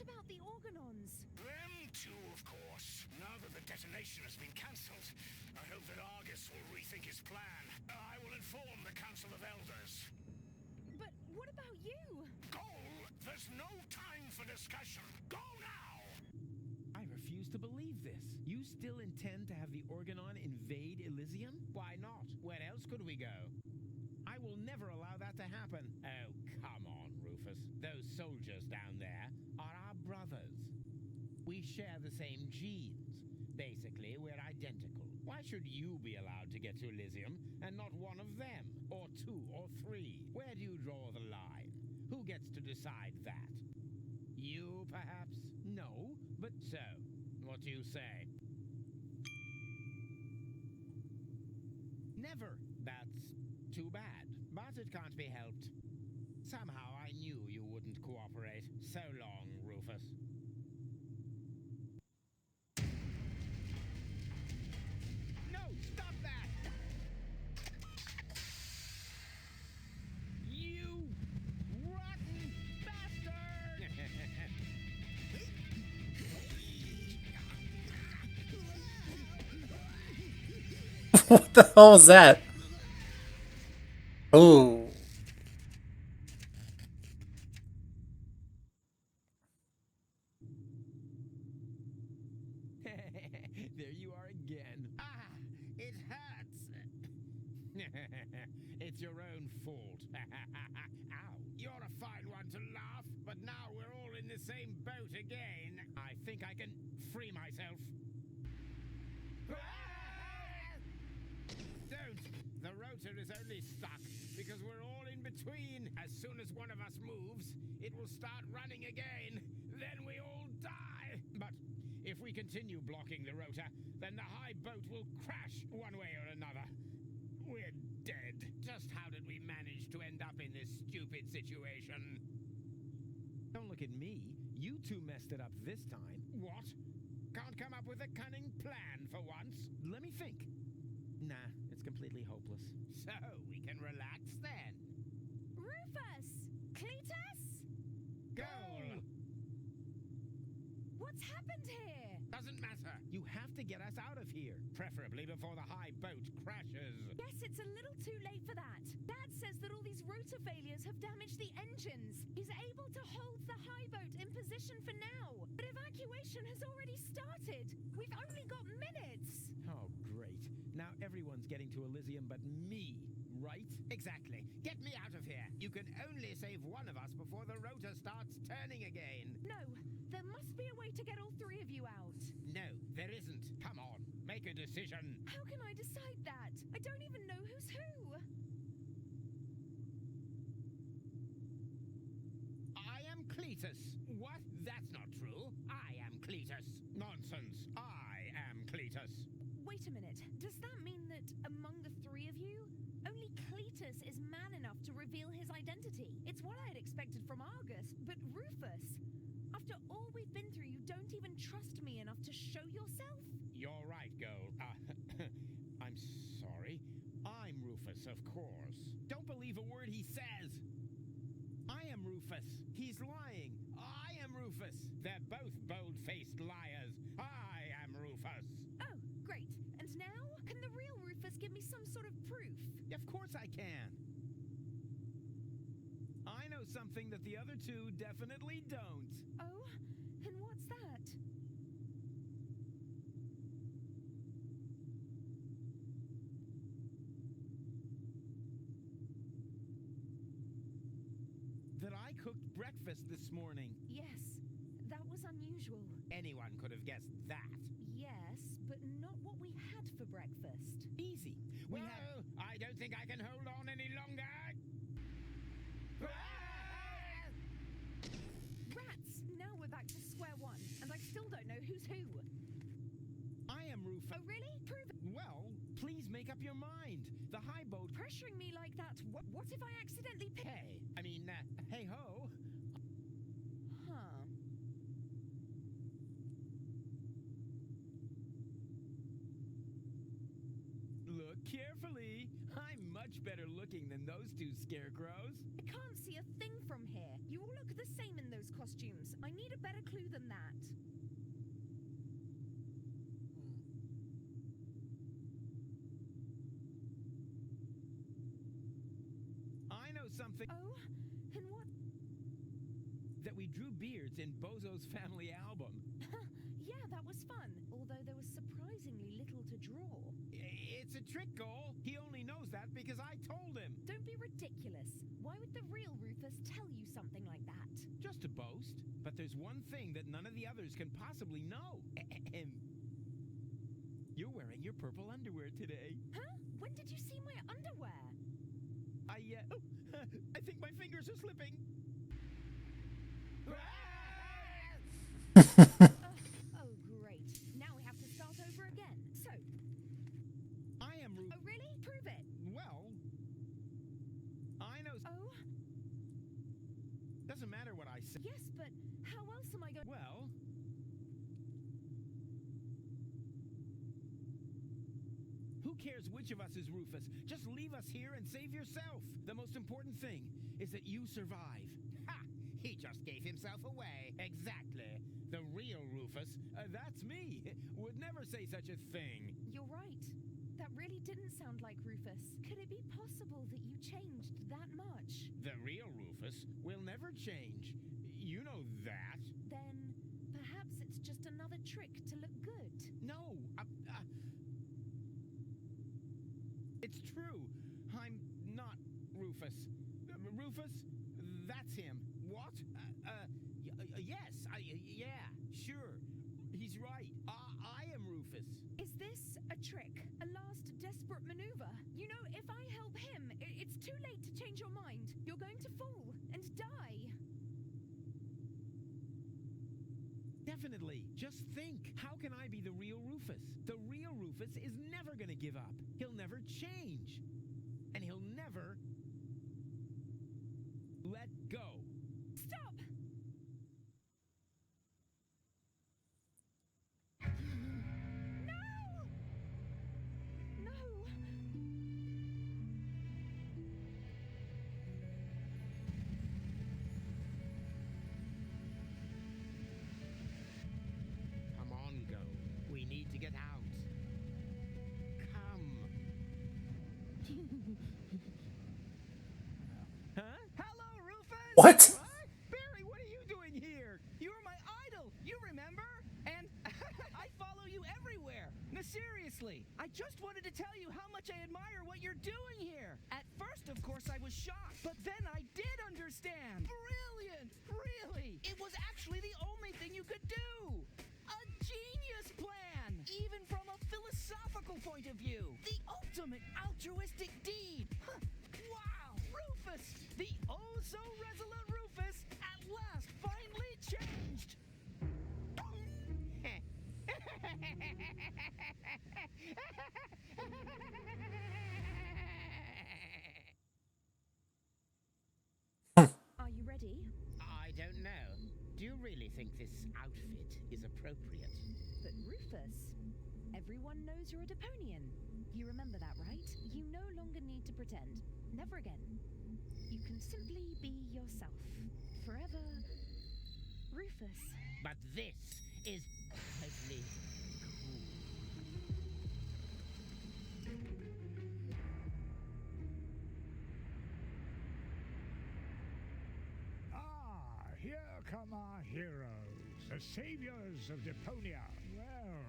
about the Organons? Them too, of course. Now that the detonation has been cancelled, I hope that Argus will rethink his plan. I will inform the Council of Elders. But what about you? Goal, there's no time for discussion. Go now! I refuse to believe this. You still intend to have the Organon invade Elysium? Why not? Where else could we go? I will never allow that to happen. Oh, come on, Rufus. Those soldiers down there are our brothers. We share the same genes. Basically, we're identical. Why should you be allowed to get to Elysium and not one of them? Or two or three? Where do you draw the line? Who gets to decide that? You, perhaps? No, but So, what do you say? never. That's too bad, but it can't be helped. Somehow I knew you wouldn't cooperate. So long, Rufus. No, stop that! You rotten bastard! What the hell was that? Ooh. There you are again. Ah, it hurts. It's your own fault. Ow. You're a fine one to laugh, but now we're all in the same boat again. I think I can free myself. Don't! The rotor is only stuck because we're all in between. As soon as one of us moves, it will start running again. Then we all die. But if we continue blocking the rotor, then the high boat will crash one way or another. We're dead. Just how did we manage to end up in this stupid situation? Don't look at me. You two messed it up this time. What? Can't come up with a cunning plan for once? Let me think. Nah, it's completely hopeless. So we can relax then. Rufus! Cletus! Goal! What's happened here? Doesn't matter. You have to get us out of here. Preferably before the high boat crashes. Yes, it's a little too late for that. Dad says that all these rotor failures have damaged the engines. He's able to hold the high boat in position for now. But evacuation has already started. We've only got minutes. Oh, great. Now everyone's getting to Elysium but me, right? Exactly. Get me out of here. You can only save one of us before the rotor starts turning again. No, there must be a way to get all three of you out. No, there isn't. Come on, make a decision. How can I decide that? I don't even know who's who. I am Cletus. What? That's not true. I am Cletus. Nonsense. I am Cletus. Wait a minute. Does that mean that among the three of you, only Cletus is man enough to reveal his identity? It's what I had expected from Argus, but Rufus, after all we've been through, you don't even trust me enough to show yourself? You're right, Goal. I'm sorry. I'm Rufus, of course. Don't believe a word he says. I am Rufus. He's lying. I am Rufus. They're both bold-faced liars. I am Rufus. Oh, great. And now, can the real Rufus give me some sort of proof? Of course I can. I know something that the other two definitely don't. Oh, and what's that? That I cooked breakfast this morning. Yes, that was unusual. Anyone could have guessed that. Yes, but not what we had for breakfast. Easy. Well, I don't think I can hold on any longer. Rats! Now we're back to square one, and I still don't know who's who. I am Rufus. Oh, really? Prove it. Well, please make up your mind. The high boat. Pressuring me like that. What if I accidentally Hey ho. Huh. Look carefully. I'm much better looking than those two scarecrows. I can't see a thing from here. You all look the same in those costumes. I need a better clue than that. I know something. Oh, and what? That we drew beards in Bozo's family album. Yeah, that was fun. Although there was surprisingly little to draw. It's a trick, Cole. He only knows that because I told him. Don't be ridiculous. Why would the real Rufus tell you something like that? Just to boast. But there's one thing that none of the others can possibly know. You're wearing your purple underwear today. Huh? When did you see my underwear? I think my fingers are slipping. Oh, great. Now we have to start over again. So, I am Rufus. oh really? Prove it. Well, I know. Oh, Doesn't matter what I say. yes, but how else am I going? Well, who cares which of us is Rufus? Just leave us here and save yourself. The most important thing is that you survive. Ha! He just gave himself away. Exactly. The real Rufus. That's me. Would never say such a thing. You're right. That really didn't sound like Rufus. Could it be possible that you changed that much? The real Rufus will never change. You know that. Then perhaps it's just another trick to look good. No. It's true. I'm not Rufus. Rufus? That's him. What? Yes. Yeah, sure. He's right. I am Rufus. Is this a trick? A last desperate maneuver? You know, if I help him, it's too late to change your mind. You're going to fall and die. Definitely. Just think. How can I be the real Rufus? The real Rufus is never gonna give up. He'll never change. And he'll never let go. Stop! No! No! Come on, Go. We need to get out. Come. Huh? Hello, Rufus! What? Barry, what are you doing here? You were my idol, you remember? And I follow you everywhere. No, seriously, I just wanted to tell you how much I admire what you're doing here. At first, of course, I was shocked, but then I did understand. Brilliant, really. It was actually the only thing you could do. A genius plan, even from a philosophical point of view. The ultimate altruistic deed. Huh. Wow, Rufus, the oh-so-resolute Rufus, at last finally changed. Are you ready? I don't know. Do you really think this outfit is appropriate? But Rufus, everyone knows you're a Deponian. You remember that, right? You no longer need to pretend. Never again. You can simply be yourself. Forever, Rufus. But this is totally cool. Ah, here come our heroes, the saviors of Deponia. Well,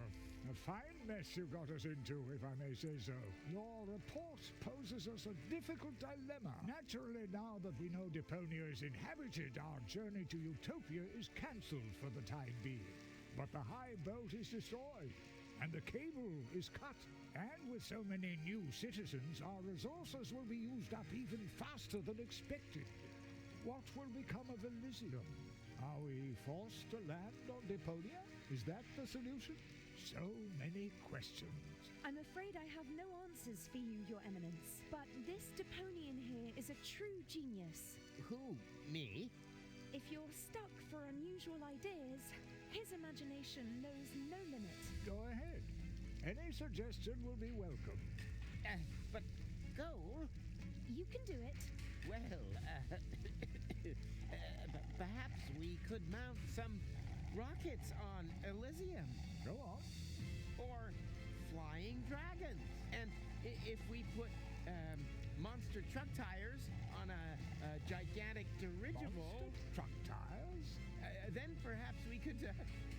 a fine mess you got us into, if I may say so. Your report poses us a difficult dilemma. Naturally, now that we know Deponia is inhabited, our journey to Utopia is cancelled for the time being. But the high boat is destroyed, and the cable is cut. And with so many new citizens, our resources will be used up even faster than expected. What will become of Elysium? Are we forced to land on Deponia? Is that the solution? So many questions. I'm afraid I have no answers for you, Your Eminence. But this Deponian here is a true genius. Who? Me? If you're stuck for unusual ideas, his imagination knows no limit. Go ahead. Any suggestion will be welcome. But Goal? You can do it. Well, perhaps we could mount some rockets on Elysium. Go on. Or flying dragons. And if we put monster truck tires on a gigantic dirigible, Monster truck tires? then perhaps we could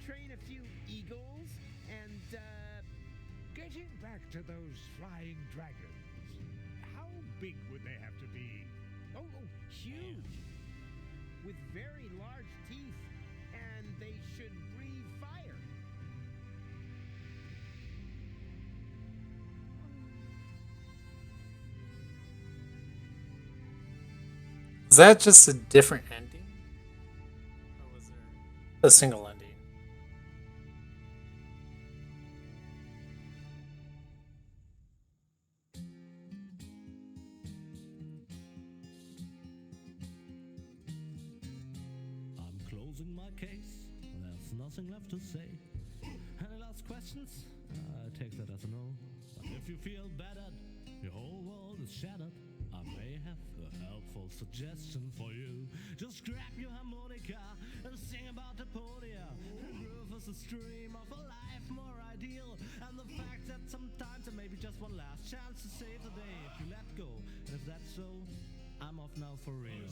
train a few eagles and Getting back to those flying dragons, how big would they have to be? oh, huge, with very large teeth, and they should breathe fire. Is that just a different ending? Or was there a single ending? I'm closing my case. There's nothing left to say. Any last questions? Take that as a no. But if you feel battered, your whole world is shattered, I may have a helpful suggestion for you. Just grab your harmonica and sing about Deponia. And Rufus a stream of a life more ideal. And the fact that sometimes there may be just one last chance to save the day if you let go. And if that's so, I'm off now for real.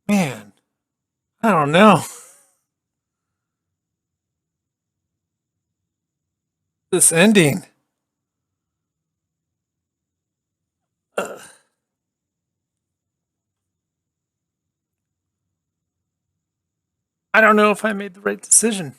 Man, I don't know. This ending. I don't know if I made the right decision.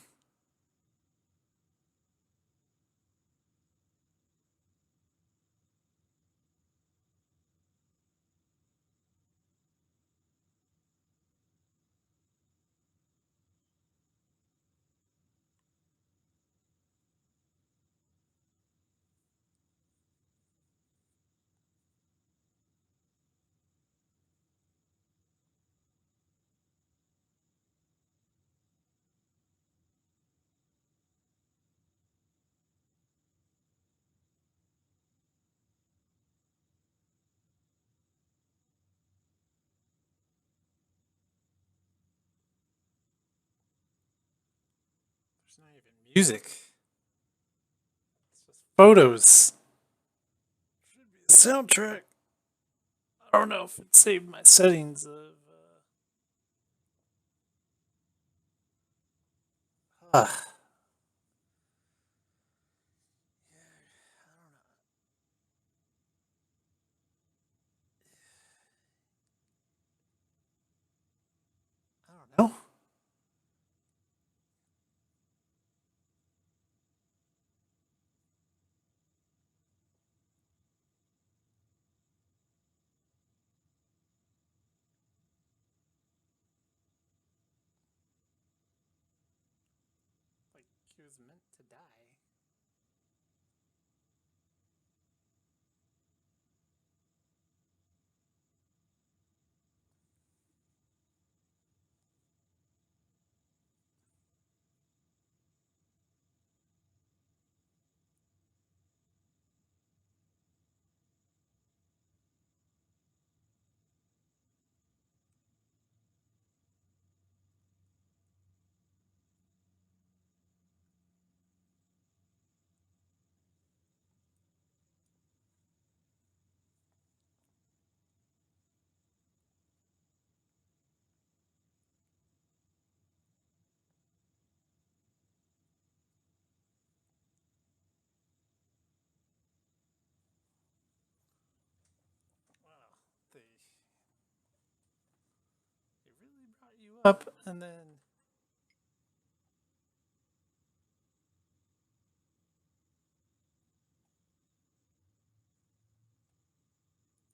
There's not even music. It's just photos. Should be a soundtrack. I don't know if it saved my settings of. I don't know. Like he was meant to die. Wow, they really brought you up and then